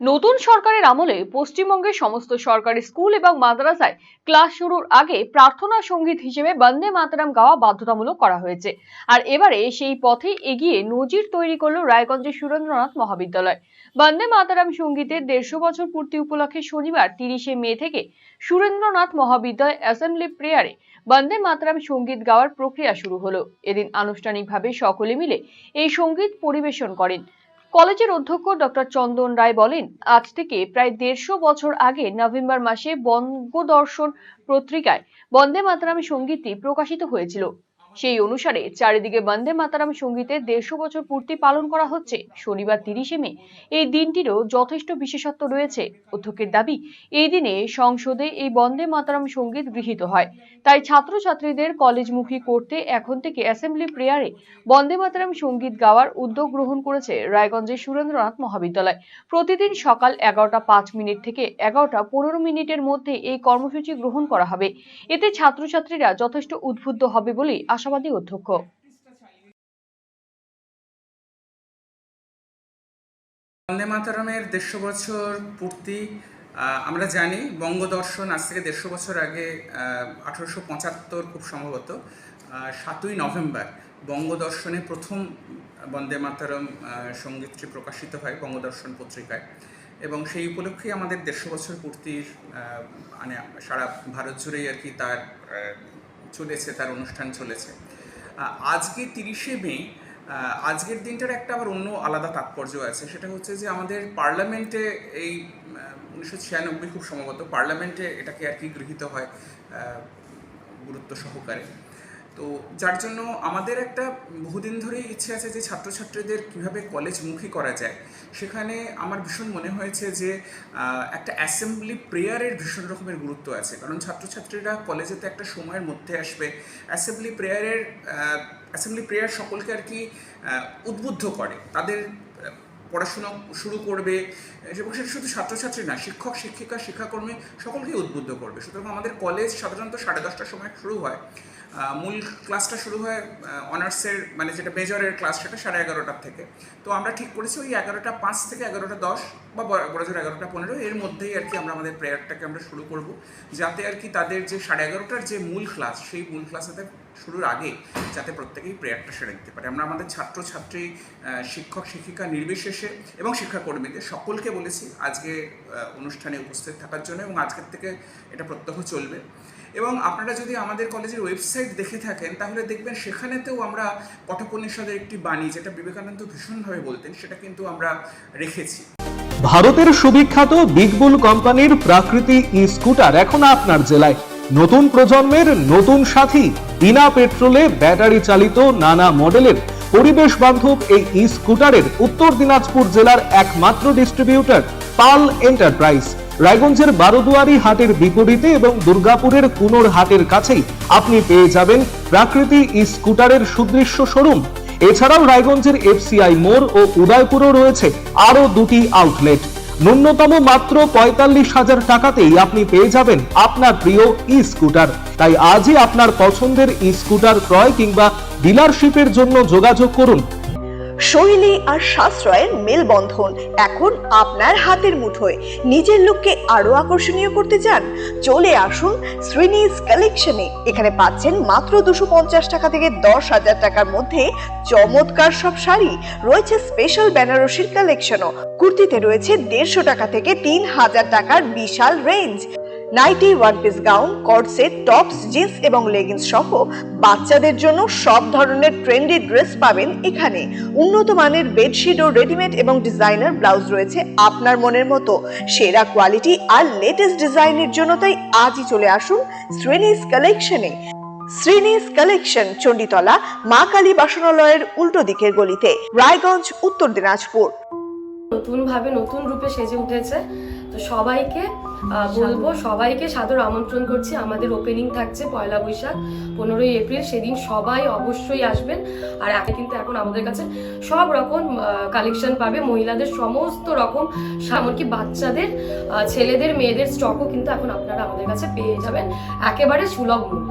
নতুন সরকারের আমলে পশ্চিমবঙ্গের সমস্ত সরকারি স্কুল এবং মাদ্রাসায় ক্লাস শুরুর আগে প্রার্থনা সঙ্গীত হিসেবে বন্দে মাতরম গাওয়া বাধ্যতামূলক করা হয়েছে। আর এবারে সেই পথে এগিয়ে নজির তৈরি করলো রায়গঞ্জের সুরেন্দ্রনাথ মহাবিদ্যালয়। বন্দে মাতরম সঙ্গীতের 150 বছর পূর্তি উপলক্ষে শনিবার 30শে মে থেকে সুরেন্দ্রনাথ মহাবিদ্যালয় অ্যাসেম্বলি প্রেয়ারে বন্দে মাতরম সঙ্গীত গাওয়ার প্রক্রিয়া শুরু হলো। এদিন আনুষ্ঠানিকভাবে সকলে মিলে এই সঙ্গীত পরিবেশন করেন। কলেজের অধ্যক্ষ ডক্টর চন্দন রায় বলেন, আজ থেকে প্রায় 150 বছর আগে নভেম্বর মাসে বঙ্গদর্শন পত্রিকায় বন্দে মাতরম সঙ্গীতটি প্রকাশিত হয়েছিল। সেই অনুসারে চারিদিকে বন্দে মাতরম সঙ্গীতের 150 বছর পূর্তি পালন করা হচ্ছে। শনিবার 30শে মে এই দিনটিরও যথেষ্ট বিশেষত্ব রয়েছে। অধ্যক্ষের দাবি, এই দিনে সংসদে এই বন্দে মাতরম সঙ্গীত গৃহীত হয়। তাই ছাত্রছাত্রীদের কলেজমুখী করতে এখন থেকে অ্যাসেম্বলি প্রেয়ারে বন্দে মাতরম সঙ্গীত গাওয়ার উদ্যোগ গ্রহণ করেছে রায়গঞ্জের সুরেন্দ্রনাথ মহাবিদ্যালয়। প্রতিদিন সকাল 11টা 5 মিনিট থেকে 11টা 15 মিনিটের মধ্যে এই কর্মসূচি গ্রহণ করা হবে। এতে ছাত্রছাত্রীরা যথেষ্ট উদ্বুদ্ধ হবে বলে আশাবাদী অধ্যক্ষ। বন্দে মাতরমের 150 বছর পূর্তি আমরা জানি। বঙ্গদর্শন আজ থেকে 150 বছর আগে 1875 খুব সম্ভবত 7ই নভেম্বর বঙ্গদর্শনে প্রথম বন্দে মাতরম সঙ্গীতটি প্রকাশিত হয় বঙ্গদর্শন পত্রিকায়, এবং সেই উপলক্ষে আমাদের 150 বছর পূর্তির মানে সারা ভারত জুড়েই আর কি তার চলেছে, তার অনুষ্ঠান চলেছে। আজকে 30শে মে, আজকের দিনটার একটা আবার অন্য আলাদা তাৎপর্য আছে। সেটা হচ্ছে যে আমাদের পার্লামেন্টে এই 1996 খুব সম্ভবত পার্লামেন্টে এটাকে আর কি গৃহীত হয় গুরুত্ব সহকারে। তো যার জন্য আমাদের একটা বহুদিন ধরেই ইচ্ছে আছে যে ছাত্রছাত্রীদের কীভাবে কলেজমুখী করা যায়। সেখানে আমার ভীষণ মনে হয়েছে যে একটা অ্যাসেম্বলি প্রেয়ারের ভীষণ রকমের গুরুত্ব আছে, কারণ ছাত্রছাত্রীরা কলেজেতে একটা সময়ের মধ্যে আসবে। অ্যাসেম্বলি প্রেয়ার সকলকে আর কি উদ্বুদ্ধ করে, তাদের পড়াশোনা শুরু করবে, এবং সেটা শুধু ছাত্রছাত্রী না, শিক্ষক শিক্ষিকা শিক্ষাকর্মী সকলকেই উদ্বুদ্ধ করবে। সুতরাং আমাদের কলেজ সাধারণত 10:30টার সময় শুরু হয়। মূল ক্লাসটা শুরু হয় অনার্সের মানে যেটা মেজরের ক্লাস, সেটা 11:30টার থেকে। তো আমরা ঠিক করেছি ওই 11:05 থেকে 11:10 বা বড়জোর 11:15 এর মধ্যেই আর কি আমরা আমাদের প্রেয়ারটাকে আমরা শুরু করব, যাতে আর কি তাদের যে 11:30টার যে মূল ক্লাস, সেই মূল ক্লাসেতে শুরুর আগে যাতে প্রত্যেকেই প্রেয়ারটা সেরে দিতে পারে। আমরা আমাদের ছাত্রছাত্রী শিক্ষক শিক্ষিকা নির্বিশেষে এবং শিক্ষাকর্মীদের সকলকে বলেছি আজকে অনুষ্ঠানে উপস্থিত থাকার জন্য, এবং আজকের থেকে এটা প্রত্যহ চলবে। এবং আপনারা যদি আমাদের কলেজের ওয়েবসাইট দেখে থাকেন তাহলে দেখবেন সেখানেতেও আমরা কঠোপনিষদের একটি বাণী, যেটা বিবেকানন্দ ভীষণভাবে বলতেন, সেটা কিন্তু আমরা রেখেছি। ভারতের সুবিখ্যাত বিগবুল কোম্পানির প্রাকৃতি ই স্কুটার এখন আপনার জেলায়। নতুন প্রজন্মের নতুন সাথী, বিনা পেট্রোলে ব্যাটারি চালিত নানা মডেলের পরিবেশ বান্ধব এই ই স্কুটারের উত্তর দিনাজপুর জেলার একমাত্র ডিস্ট্রিবিউটর পাল এন্টারপ্রাইজ। রায়গঞ্জের বারোদুয়ারি হাটের বিপরীতে এবং দুর্গাপুরের কুনোর হাটের কাছেই আপনি পেয়ে যাবেন প্রাকৃতি ই স্কুটারের সুদৃশ্য শোরুম। এছাড়াও রায়গঞ্জের এফসিআই মোড় ও উদয়পুরেও রয়েছে আরো দুটি আউটলেট। ন্যূনতম মাত্র 45,000 টাকাতেই আপনি পেয়ে যাবেন আপনার প্রিয় ই স্কুটার। তাই আজই আপনার পছন্দের ই স্কুটার ক্রয় কিংবা ডিলারশিপের জন্য যোগাযোগ করুন। শৈলী আর সাশ্রয়ের মেলবন্ধন এখন আপনার হাতের মুঠোয়। নিজের লুককে আরো আকর্ষণীয় করতে চান? চলে আসুন শ্রীনিস কালেকশনে। এখানে পাচ্ছেন মাত্র 250 টাকা থেকে 10,000 টাকার মধ্যে চমৎকার সব শাড়ি। রয়েছে স্পেশাল বেনারসির কালেকশনও। কুর্তিতে রয়েছে 150 টাকা থেকে 3,000 টাকার বিশাল range. Nighty, one piece gown, কট সেট, টপস, জিন্স এবং লেগিংস সহ বাচ্চাদের জন্য সব ধরনের ট্রেন্ডি ড্রেস পাবেন এখানে। উন্নত মানের বেডশিট ও রেডিমেড এবং ডিজাইনার ব্লাউজ রয়েছে আপনার মনের মতো। সেরা কোয়ালিটি আর লেটেস্ট ডিজাইনের জন্য তাই আজই চলে আসুন শ্রীনিস কালেকশনে। শ্রীনিস কালেকশন, চণ্ডীতলা মা কালী বাসনালয়ের উল্টো দিকের গলিতে, রায়গঞ্জ, উত্তর দিনাজপুর। নতুন ভাবে নতুন রূপে সেজে উঠেছে, তো সবাইকে বলবো, সবাইকে সাদর আমন্ত্রণ করছি। আমাদের ওপেনিং থাকছে 1 বৈশাখ 15 এপ্রিল, সেদিন সবাই অবশ্যই আসবেন। আর কিন্তু এখন আমাদের কাছে সব রকম কালেকশন পাবে, মহিলাদের সমস্ত রকম, এমনকি বাচ্চাদের, ছেলেদের, মেয়েদের স্টকও কিন্তু এখন আপনারা আমাদের কাছে পেয়ে যাবেন একেবারে সুলভ মূল্যে।